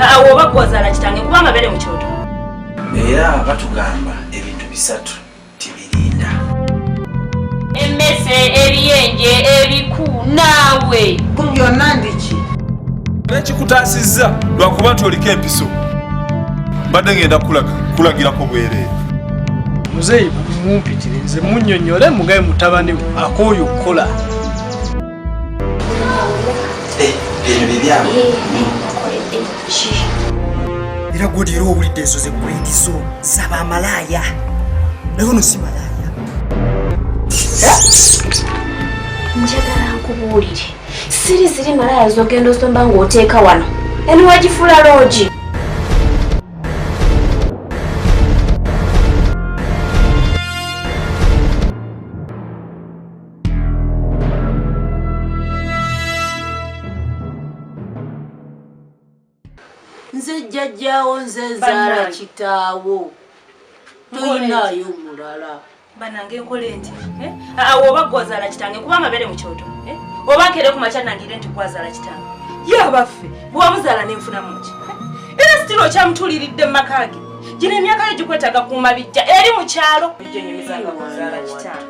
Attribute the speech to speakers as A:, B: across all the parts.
A: Awo bakozaala kitange kubanga bere mu kyoto.
B: Era batugamba ebintu bisatu tibirinda.
A: Emmese, ebiyenje, ebiku naawe.
C: Byonna ndiki.
D: Nekikutaasizza lwakuba nti oliko empiso. Mbadde ngenda kulagirako bwereere.
E: Muzeeyi mumpitire nze munnyonnyole mugabe mutabani akooyo okukola.
B: Bino bibyawo.
F: Era gw'olira owulidde ezo ze kwetizo z'abamalaaya. Naye ono si malaaya.
G: Njagala nkubuulire. Siri ziri malaaya z'ogenda osomba ng'oteeka wano. Eni wagifuula loogi.
C: Nze jjajjaawo nze nzaala kitaawo. Toyinaayo mulala.
A: Banange nkole nti awo bakozaala kitange kubanga bere mu kyoto. Oba nkere ku makya nangire nti kwazaala kitange. Ye abaffe bwamuzaala n'enfuna muki. Era sitiro kyamutuuliridde mu maka ge. Gino emyaka yo gikwetaaga kuuma bijja eri mu kyalo. Gyenyumizanga bwozaala kitange.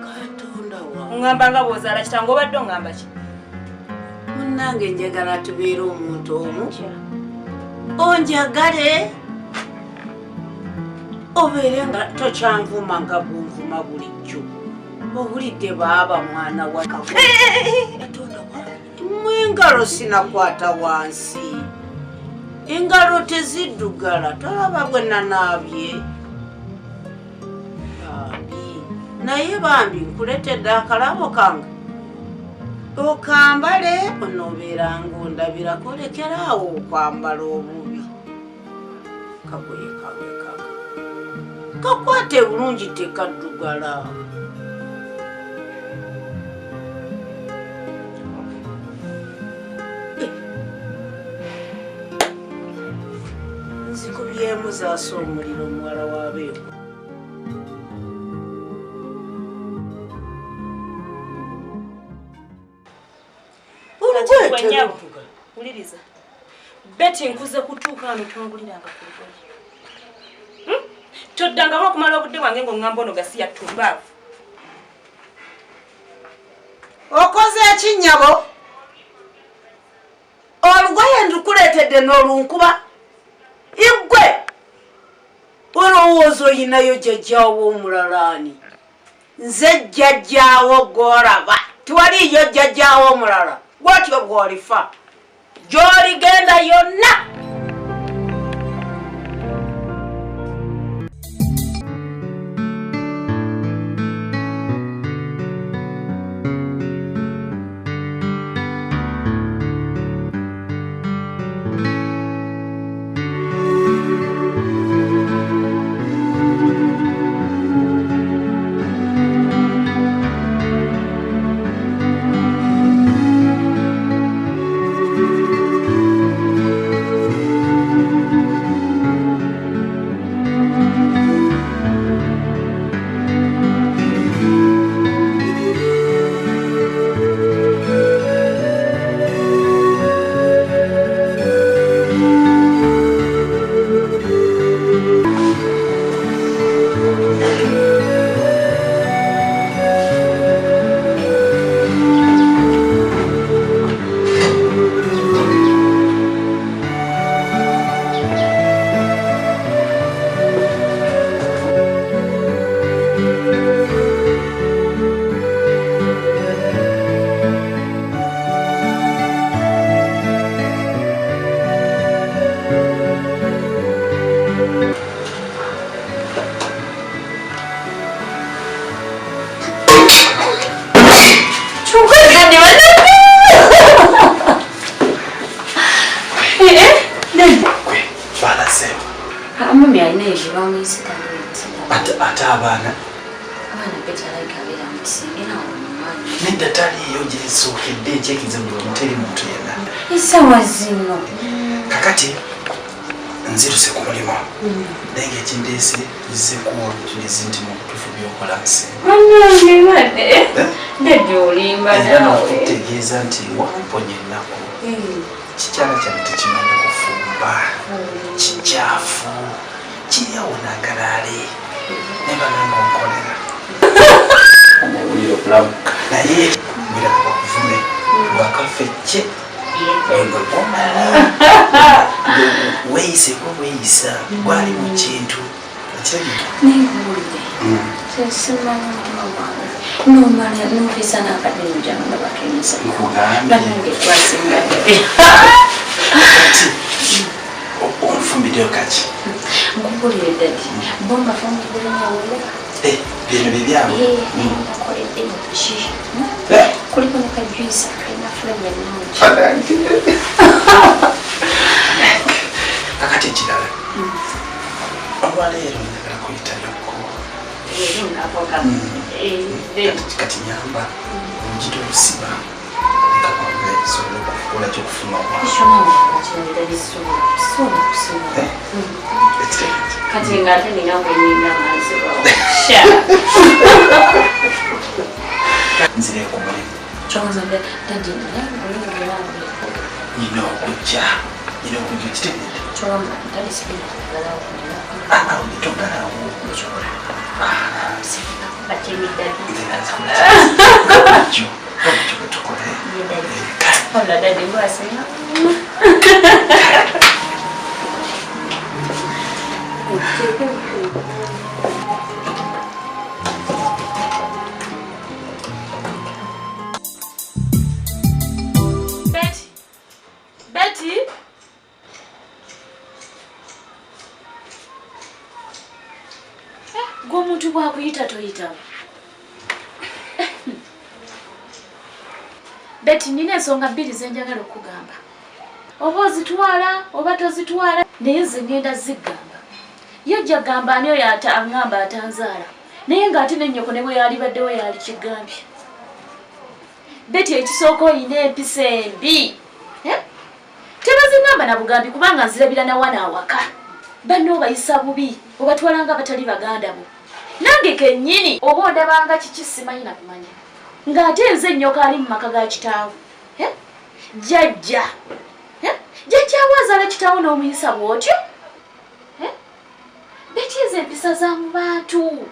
C: Katonda wa.
A: Ngamba nga bwozaala kitange obadde ongamba ki?
C: Munnange njagala tubeere omuntu omu. Onjagale obeere nga tokyanvuma nga bwonvuma bulijjo. Owulidde baaba mwana wa Katonda wa. Engalo sinakwata wansi. Engalo teziddugala. Tolaba bwe nanaabye. Naye bambi nkuletedde akalabo kange. Okambale onobeera ng'ondabirako lekeraawo okwambala obubi. Kagoye kawe kaka. Kakwate bulungi tekaddugala. Nzikubyemu zaasa omuliro omuwala w'abeeko.
A: Uliriza. Beti nkuze kutuuka wano twonguliranga ku lugoye. Toddangamu okumala obudde bwange ng'oŋŋamba ono gasi yattumbaavu.
C: Okoze ekinnyabo? Olugoye ndukuleetedde n'olunkuba? Iggwe! Olowooza oyinayo jjajjaawo omulalaani. Nze jjajjaawo gw'olaba. Tiwaliiyo jjajjaawo omulala. Bw'otyo bw'olifa. Gy'oligenda yonna.
G: Mami alina ekibamu ekitangaala.
B: Ate abaana
G: Peter kabera mukisingira omwana.
B: Nedda taliyo gyesookedde ekyekize buli omu teri muntu yenna.
G: Essaawa zino.
B: Kakati nziruse ku mulimu. Naye ng'ekindeese zizzeekuwa tulizi nti mu butuufu by'okola nsimbi.
G: Nedda olimba naawe.
B: Kitegeeza nti wamponya ennaku. Kikyala kyange tekimanyi kufumba. kikyapa kikyafu kiryawo nagalale nebananga onkolera omubuliro bulamuka naye mbiraka bakuvume lwakafejje engomala weyiseko weyisa gwali mu kintu
G: nomala numvisa n'akadde njanga bakenisa nange twasingadde
B: onfumbiddeyo kaki
G: nkubulire dadi bomba famubulinawo
B: bino byebyabo
G: nakoledde ki kuliko ne kajuisa kalina fulani ennungi
B: kakati ekirala olwaleero njagala kuyitayoko kati nyamba ojita olusiba ekakwanga ekisobola okukola kyokufuna
G: kati ngaate ninange nina manzibawo
B: nzire ku mulimu nina okujja kitegeedde togalawo
A: Betty? Gwomuntu bwakuyita toyitawo. Betty, nina ensonga bbiri ze njagala okugamba. Oba ozitwala oba tozitwala naye nze ngenda ziggamba. Yajja gamba ani oyo aŋŋamba atanzaala naye ng'ate n'ennyoko ne bwe yalibaddewo yali kigambye. Betty, ekisooka oyina empisa embi. Tebaziŋŋamba na bugambi kubanga nzirabira nawana awaka. Banno obayisa bubi obatwala nga batali baganda bo. Nange kennyini oba ondabanga kiki simanyi na kumanya. Ng'ate nze ennyoka ali mu maka ga kitaawo. Jjajja. Jjajjaawo azaala kitaawo n'omuyisa bw'otyo. Betty, ezo empisa za mu bantu.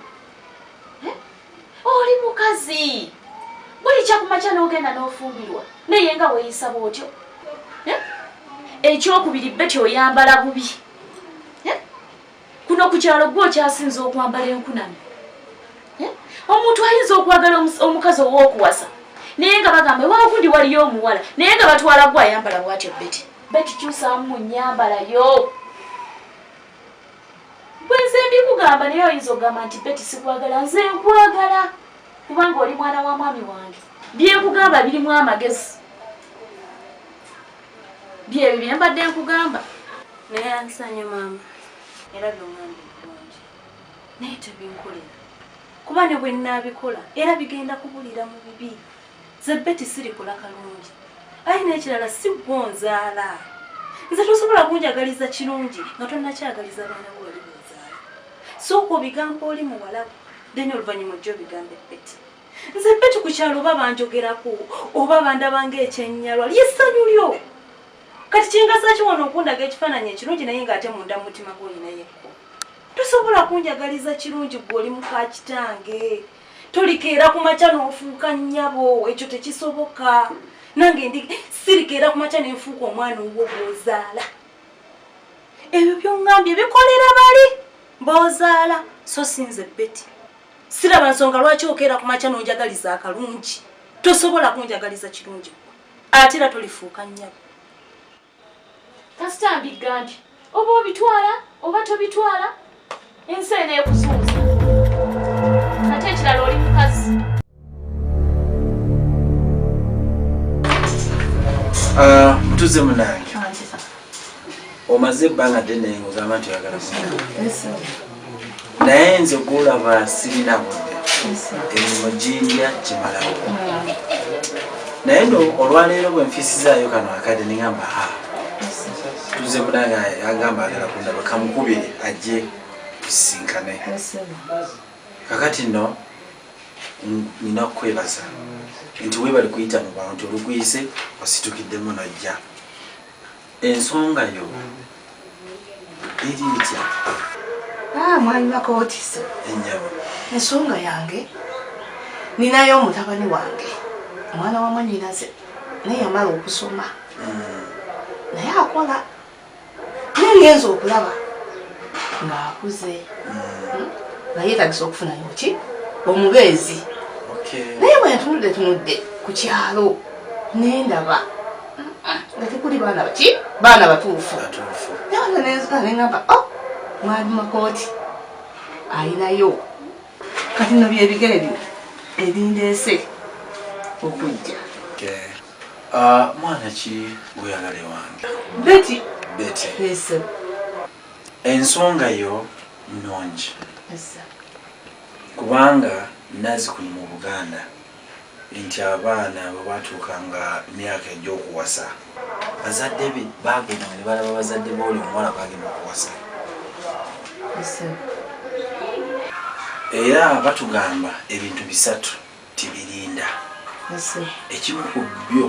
A: Oli mukazi. Buli kyakumakya n'ogenda n'ofumbirwa naye nga weeyisa bw'otyo. Ekyokubiri Betty, oyambala bubi. Kuno ku kyalo gwe okyasinza okwambala enkunami. Omuntu ayinza okwagala omukazi ow'okuwasa naye nga bagamba waakundi waliyo omuwala naye nga batwala gwe ayambala bw'atyo. Betty, Betty, kyusaamu mu nnyambalayo. Bwe nze mbikugamba naye oyinza okugamba nti Betty sikwagala, nze nkwagala kubanga oli mwana wa mwami wange. Byenkugamba birimu amagezi. Byebyo bye mbadde nkugamba.
H: Naye ansanye maama era byongambye bulungi
A: naye tebinkolera kuba ne bwe nnaabikola era bigenda kubulira mu bibi. Nze Betty sirikola kalungi ayi n'ekirala si gwonzaala. Nze tosobola kunjagaliza kirungi nga tonnakyagaliza baana bo wali bonzaala. Sooka obigamba oli muwalabu deni oluvannyuma ojja obigambe Betty. Nze Betty ku kyalo oba banjogerako oba bandabanga ekyennyalwa lyessanyu lyo. Kati kingasa ki wano okundaga ekifaananyi ekirungi naye ng'ate munda mu mutima gw'oyinayekko. Tosobola kunjagaliza kirungi gwe oli muka kitange. Tolikeera ku makya n'ofuuka nnyabo, ekyo tekisoboka. Nange ndi sirikeera ku makya n'enfuuka omwana ow'o gw'ozaala. Ebyo by'oŋŋambye bikolera bali b'ozaala so sinze Betty. Siraba nsonga lwaki okeera ku makya n'onjagaliza akalungi. Tosobola kunjagaliza kirungi ate era tolifuuka nnyabo. Kasita mbigambye oba obitwala oba tobitwala ensi eneekusuuza. Ate ekirala oli mukazi.
B: Mutuze munange omaze ebbanga ddene ng'ogamba nti oyagala kusoma naye nze gw'olaba sirina budde emirimu ginja kimalawo naye no olwaleero bwe nfiisizaayo kano akadde ne ŋŋamba tuze munange agamba agala kundaba kamukubire ajje tusisinkane. Kakati nno nina okwebaza nti weebali kuyita mu bantu olugwise ositukiddemu nojja. Ensonga yo eri litya
I: mwami Makootisa
B: enjaba
I: ensonga yange ninayo omutabani wange omwana wa mwannyinaze naye yamala okusoma naye akola naye ngenza okulaba ng'akuze nga yeetagisa okufunayo ki omubeezi naye bwe ntunudde ku kyalo nendaba nga tekuli baana baki baana batuufu neŋŋamba mwami Makooti ayinayo kati no byebigere bino ebindeese okujja
B: mwana ki gweyagale wange
I: Beti
B: Beti ensonga yo nnungi kubanga nazi kuno mu Buganda nti abaana bwe batuukanga emyaka egy'okuwasa bazadde be bagenda ne balaba bazadde booli omuwala bagenda okuwasa era batugamba ebintu bisatu tibirinda ekimu ku byo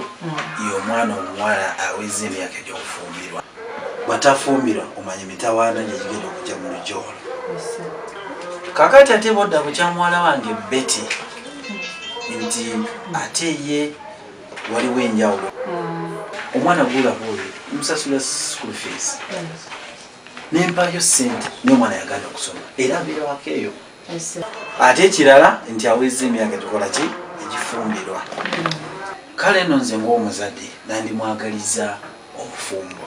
B: y'omwana omuwala aweza emyaka egy'okufumbirwa bwatafumbirwa omanya emitawaana gye gigenda okujja mu lujoolo kakati ate bodda bukya muwala wange Beti nti ate ye waliwo enjawulo omwana gulaboyo musasula school fees nempayo sente n'omwana yaganda okusoma era abeera wakeeyo ate ekirala nti aweza emyaka tukola ki egifumbirwa kale eno nze ng'omuzadde nandimwagaliza obufumbo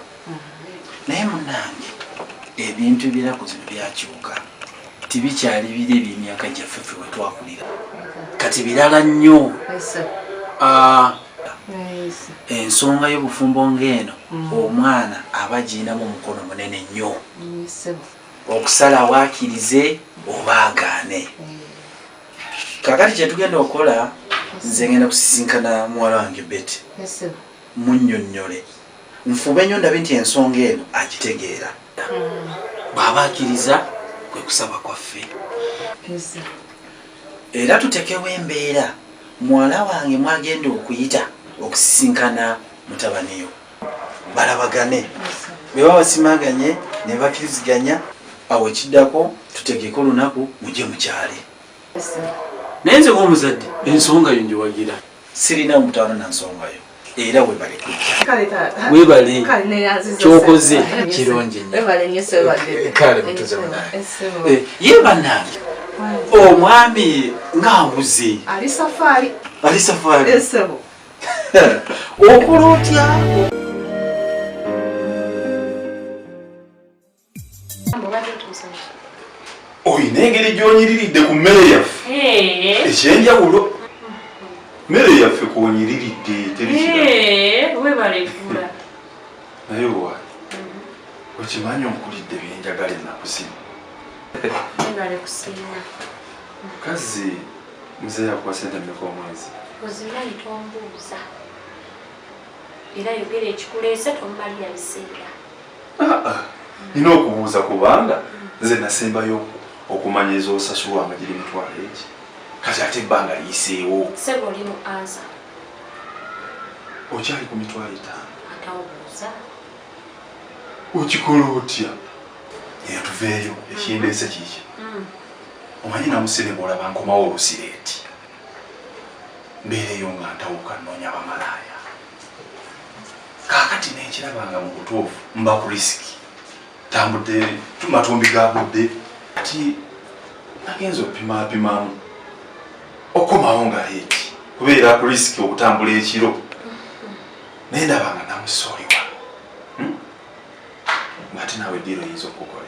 B: naye munange ebintu ebiraku zino byakyuka tibikyali biri ebyemyaka gyaffe ffe we twakulira kati birala nnyo ensonga y'obufumbo ng'eno omwana aba agirinamu omukono munene nnyo okusalawo akkirize oba agaane kakati kyetugenda okukola nze ngenda kusisinkana muwala wange Beti munnyonnyole nfube nnyo ndabe nti ensonga eno agitegeera bw'aba akkiriza kwe kusaba kwaffe era tutekewo embeera muwala wange mwagenda okuyita okusisinkana mutabaniyo balabagane bwe babasimaganye ne bakkiriziganya awo ekiddako tutegeeko olunaku mujje mukyale naye nze ng'omuzadde ensonga yo ngiwagira sirina mutawana na nsongayo era webale webale kyokoze kirungi nnyo kale mutuze munaye ye bannange omwami ng'abuze
I: ali safaari
B: okola otya
D: oyina engeri gy'onyiriridde ku mmere yaffe ekyenjawulo mmere yaffe kwonyiriridde
A: webalekula
D: naye wa okimanyi onkulidde byenjagala ennaku zino kazi muzeeyi akuwa sente mmeka omwezi
G: ozimanye tombuuza era yogera ekikuleese tomumalira biseera
D: nina okubuuza kubanga nze nasembayo okumanya ez'osasulwanga giri mitwalo egi kati ate ebbanga liyiseewo
G: sebo oli mu ansa
D: okyali ku mitwalo 5
G: atawubuuza
D: okikola otya era tuveeyo ekindeese kiki omanyi namusene bwolaba nkomawo olusireeti mbeereyo nga ntawuka nnoonya abamalaaya kaakati nenkirabanga mu butuufu mba ku risiki tambudde matumbi gabudde ati nagenza okupimapimamu okomawo nga leeti kubeera ku risiki okutambula ekiro naye ndabanga namusooliwa ng'ate nawe ddiiro yinza okukolera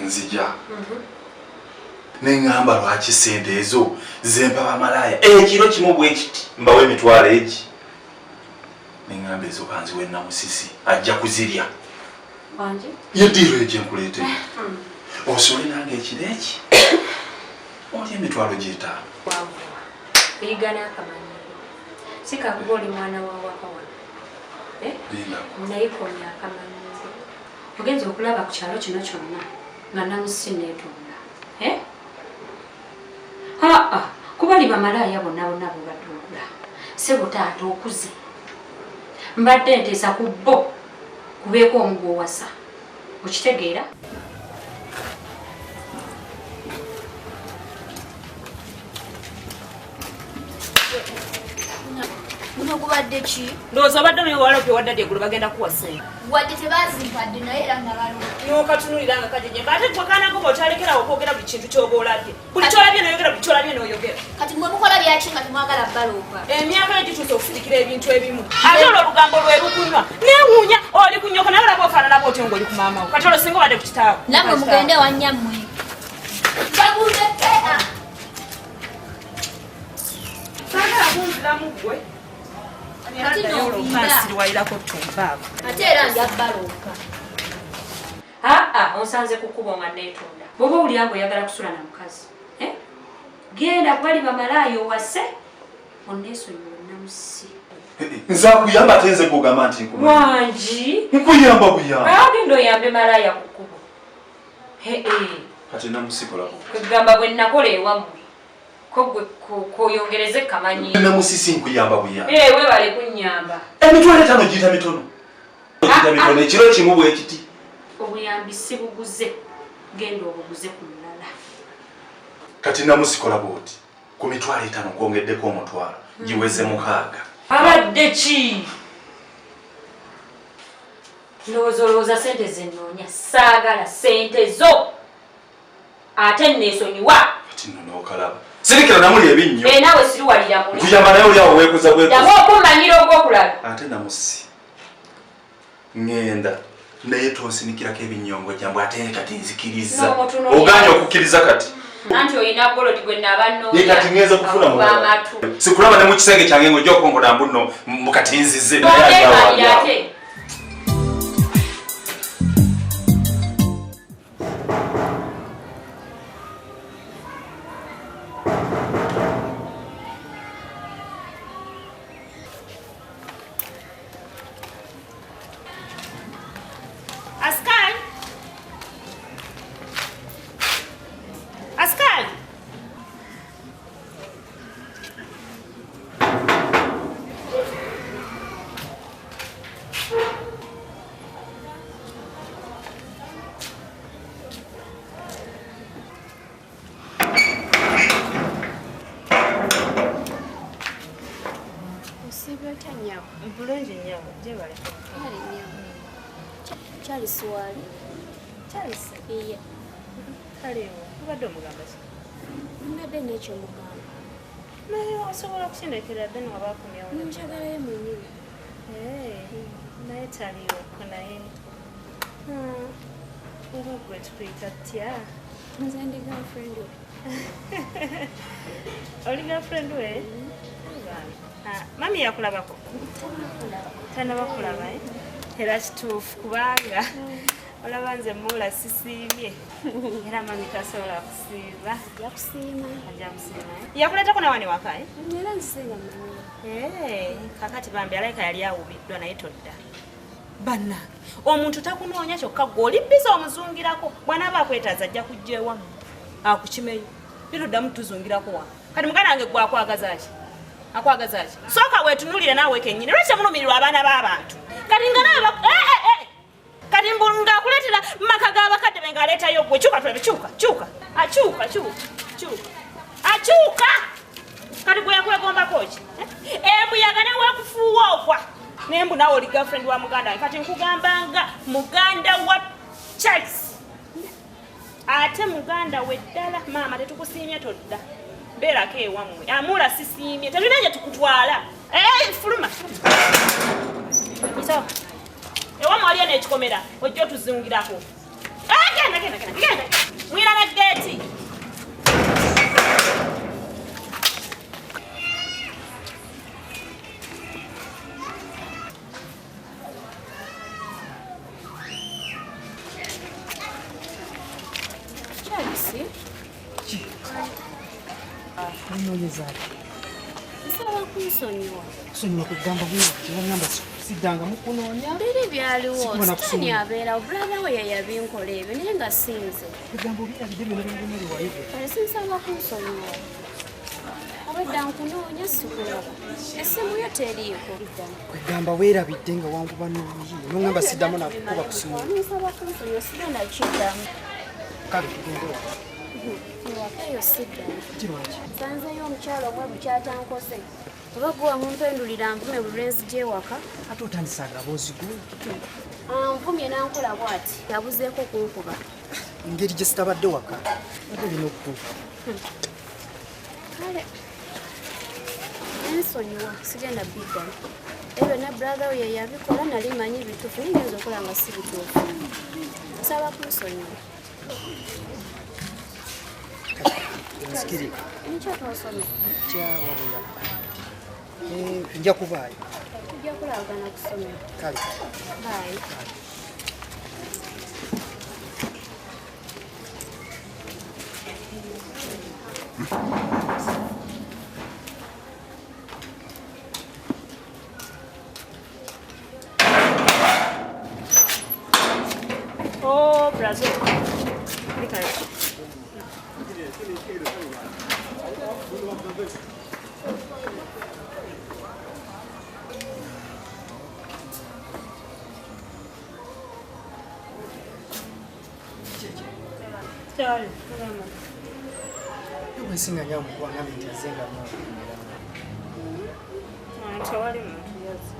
D: nzija neŋŋamba lwaki sente ezo zempa bamalaaya ekiro kimu bwe kiti mbawo emitwalo egi neŋŋamba ezo kanziwe namusisi ajja kuzirya ye ddiiro egyenkuleeteye osole nange ekiro eki oli emitwalo gy'etaano
G: erigana akamanyiro sikakuba oli mwana wa waka wano nayikomya akamanyiro ogenza okulaba ku kyalo kino kyonna nga namusi neetonda kuba li bamalaaya bonna bonna bwebatuula sebo taata okuze mbadde nteesa ku bo kubeeko omugwo wasa Okitegeera? Muno gubadde ki?
A: Ndowooza obadde n'owalopye waddadde eggulo bagenda kuwase.
G: Wadde tebazimpadde naye era nga balo.
A: N'okatunulira nga kajenyemba ate gwe kaana ko bw'otalekerawo okwogera buli kintu ky'oba olabye. Buli ky'olabye n'oyogera, buli ky'olabye n'oyogera.
G: Kati mwe mukola byaki nga temwagala baloopa?
A: Emyaka yo gituuse okufunikira ebintu ebimu. Ate olwo olugambo lwe lukunywa. Neewuunya oli ku nnyoko naye olaba ofaanana bw'otyo ng'oli ku maama wo. Kati olwo singa obadde ku kitaawo.
G: Nammwe mugende wa nnyammwe. Bagundeke!
A: Saagala kunziramu ggwe.
G: Ate
A: n'obuuliirako ttumpaavu.
G: Ate era ndya baloopa.
J: Onsanze ku kkubo nga neetunda. Bw'oba owulira ng'oyagala kusula na mukazi. Genda bwali bamalaaya owase, onneesonyiwa namusi.
D: Nzakuyamba ate nze kugamba nti nkuma.
J: Wangi?
D: Nkuyamba buyamba.
J: Genda oyambe malaaya ku kkubo.
D: Kati namusikolako.
J: Kwegamba bwe nakola ewammwe. Ko gwe koyongereze kamanyi.
D: Namusisi nkuyamba buyamba.
J: Weebale kunnyamba.
D: Emitwalo 5 giyita mitono. Giyita mitono ekiro kimu bwe kiti.
J: Obuyambi si buguze. Genda obuguze ku mulala.
D: Kati namusikola bwoti. Ku mitwalo 5 kwongeddeko omutwalo. Giweze 6.
J: Abadde ki? Ndowooza sente zenoonya. Saagala sente zo. Ate nneesonyiwa.
D: Kati nno n'okalaba. Sirikira namuli ebinnyo.
J: Naawe siriwalira muli.
D: Nkuyamba naye oli awo weekuza bwekuza.
J: Ddamu okummanyira ogw'okulala.
D: Ate namusi. Ngenda. Naye tonsinikirako ebinnyongo gyambwe ate kati nzikiriza. Oganye okukkiriza kati.
J: Anti oyina golodi gwe nabannoonya.
D: Ye kati ngeza kufuna mulala. Sikulaba ne mu kisenge kyange ng'ojja okukonkola mbuno mu kati nzize.
J: Ate.
H: Bulungi nnyo, gyebale.
G: Charles wali.
H: Charles?
G: Iye.
H: Kalewo, obadde omugamba ki?
G: Mbadde n'ekyo mugamba.
H: Naye osobola okukindekera dde nga baakumyawo.
G: Njagalayo mwennyini.
H: Naye taliwoko naye. Oba gwe tukuyita tutya?
G: Nze ndi girlfriend we.
H: Oli girlfriend we? Mami yakulabako? Tanaba kulaba, era kituufu kubanga olaba nze muula sisiimye era mami tasobola kusiiba.
G: Yakusiima.
H: Ajja kusiima. Yakuleetako nawani waka?
G: Era nzisinga mmanyi.
H: Kakati bambi alayika yali awubiddwa naye todda. Bannange, omuntu takunoonya kyokka gwe oli biza omuzungirako. Bw'anaaba akwetaaza ajja kujja ewammwe akukimeyo. Bitoddamu tuzungirako wano. Kati muganda wange gwe akwagaza ki? Akwagaza ki? Sooka weetunuulire naawe kennyini. Lwaki temulumirirwa abaana b'abantu? Kati nga naaba kati ng'akuleetera mu maka g'abakadde be ng'aleetayo gwe. Kyuka tulebe, kyuka. Akyuka! Kati gwe yakwegombako ki? Embuyaga ne weekufuuwa okwa. Nembu naawe oli girlfriend wa muganda wange. Kati nkugambanga muganda wa Charles. Ate muganda we ddala. Maama tetukusiimye todda. Mbeerako ewammwe. Amuula sisiimye. Tetulina gye tukutwala. Fuluma. Ito. Ewammwe waliyo n'ekikomera. Ojja otuzungirako. Genda. Mwira ne geeti.
G: Nsaba kunsonyiwa.
F: Kusonyiwa kugamba bwengamba siddanga mukunoonya.
G: Biri byaliwo sitaani abeerawo bulaba we yeyabinkola ebyo naye nga sinze.
F: Kugamba obyalidde byonna bingomerewayibwe.
G: Kale sinsaba kunsonyiwa. Wedda nkunoonya sikulaba. Essimu yo teriiko.
F: Kwegamba weerabidde nga wankuba n'obuyi nongamba siddamu nakukuba ku simu.
G: Nsaba kunfunya sigenda kiddamu.
F: Kale tugende waka.
G: Ewaka eyo siddamu.
F: Kirwaki?
G: Nsanzeyo omukyalo omwe bukyatankoze. Oba gwe wamumpendulira nvume buli lwe nzija ewaka.
F: Ate otandisa agaboozi gwe.
G: Anvumye n'ankola bw'ati. Yabuzeeko kunkuba.
F: Engeri gye sitabadde waka. Ate olina okutuuka.
G: Kale. Ensonyiwa sigenda biddamu. Ebyo ne brother we ye yabikola nali manyi bituufu naye ngeza okola nga si bituufu. Nsaba kunsonyiwa.
F: Nzikirira.
G: Nikyo twasome.
F: Kyawabula. Nja kuvaayo.
G: Tujja kulagana kusomera.
F: Kale.
G: Bye.
H: Oh, Brazil. Okay. Sorry.
F: Bwesinga nyo omukwanga nti azenga
H: Tewali muntu yazze.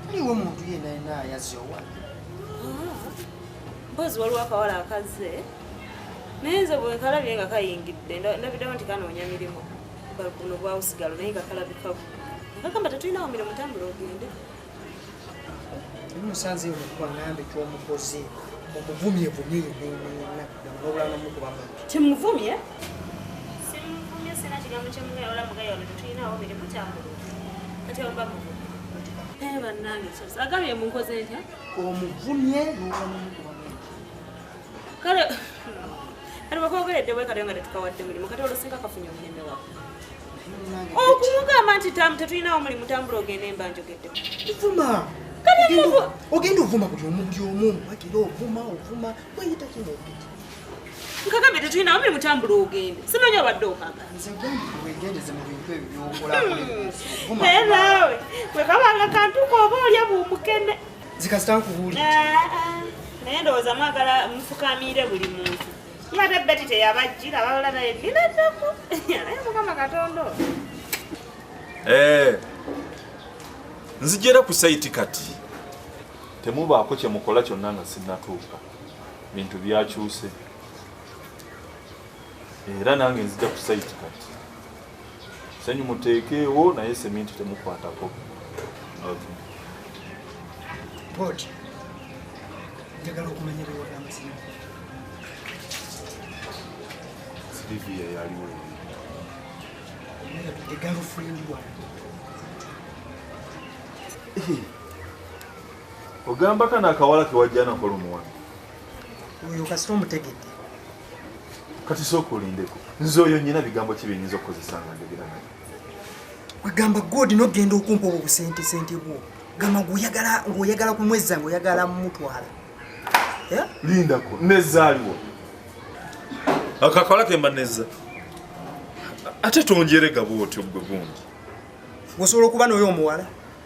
F: aliwo omuntu yenna yazze owa.
H: Mpozi waliwo akawala akazze naye nze bwe nkalabye nga kayingidde ndabiddewo nti kanoonya mirimu buno bwawusigalo naye nga kalabikabu nakagamba tetulinawo mirimu tambula ogende.
F: Musanzeyo mukwangambye kyomukoze omuvumyevumye nobula nomukubamu.
H: Kimuvumye? Simuvumye sina kigambo kyemugayola mugayola tetulinawo mirimu tambula kati omba muvumye. Bannange agambye munkoze ntya?
F: Omuvumye noba nomukubamu.
H: Kale kati bakwogeredde bwe kati nga tetukawadde mulimu kati olusinga kafunye omunyeme wako okumugamba nti tetulinawo mulimu tambula ogende emba njogedde
F: vuma ogenda ovuma buli omu wagira ovuma weyita kinogeti
H: nkagambye tetulinawo mulimu tambula ogende simanyi obadde okagala
F: nze gamba wegendeze mu bintu ebyo byokola
H: naye naawe bwe kabanga kantuko oba olya buumukene
F: zikasitankubuuli
H: naye ndowooza mwagala mufukamiire buli muntu yate beti teyabajjira balala naye linaddaku naye mukama katondo
D: nzijera ku saiti kati temubaako kyemukola kyonna nga sinnatuuka bintu byakyuse era nange nzija ku saiti kati senyu muteekeewo naye seminti temukwatako.
F: bodi njagala okumanya bewagamazina
D: Silivia yaliwo
F: the girlfriend one.
D: ogamba kana akawala kewajja nakola omuwala
F: oyo kasita omutegedde
D: kati sooka olindeko nze oyo nyina bigambo ki byenyinza okukozesa nga njogera naye.
F: wegamba godi nogenda okumpa obwo busente bwo gamba ng'oyagala kumwezza ng'oyagala mumutwala.
D: Lindako nezaaliwo akakawala kemba nezza ate tonjerega bwotyo gwe bundi
F: osobola okuba n'oyo omuwala.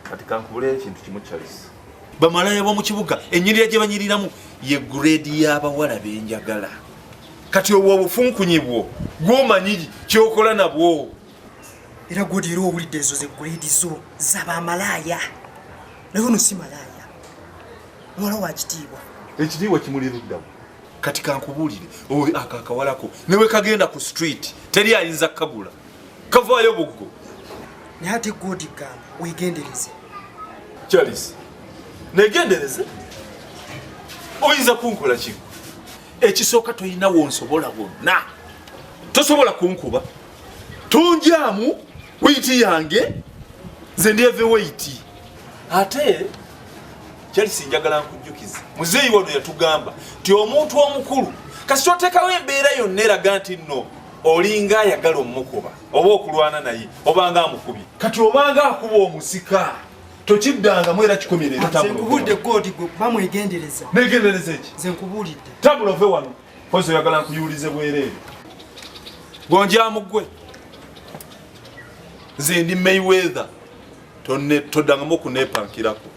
D: kati kankubulayo ekintu kimu kyalisi bamalaya b'omu kibuga ennyirira gye banyiriramu ye grade y'abawala benjagala kati obwo obufunkunyi bwo gw'omanyi kyokola nabwo
F: era godi era owulidde ezo ze grade zo z'abamalaaya naye ono si malaaya muwala wa kitiibwa.
D: ekitiibwa kimuliruddamu kati kankubuulire akakawalako newe kagenda ku street teri ayinza kagula kavaayo buggo
F: naye ate godi gamba wegendereze.
D: Charles negendereze oyinza kunkola kigo ekisooka toyina wonsobola wonna tosobola kunkuba tunjamu wiiti yange nze ndyeve weiti ate Charles njagala nkujjukiza muzeeyi wano yatugamba ti omuntu omukulu kasi toteekawo embeera yonna eraga nti nno olinga ayagala omukuba oba okulwana naye obanga amukubye kati obanga akuba omusika tokiddangamu era kikomerera
F: nkubulidde godi gwe bamwegendereza.
D: negendereza eki
F: nze nkubulidde
D: tabula ove wano pozi oyagala nkuyulize bwereere gonjamu ggwe nze ndi Mayweather tondangamu okuneepankirako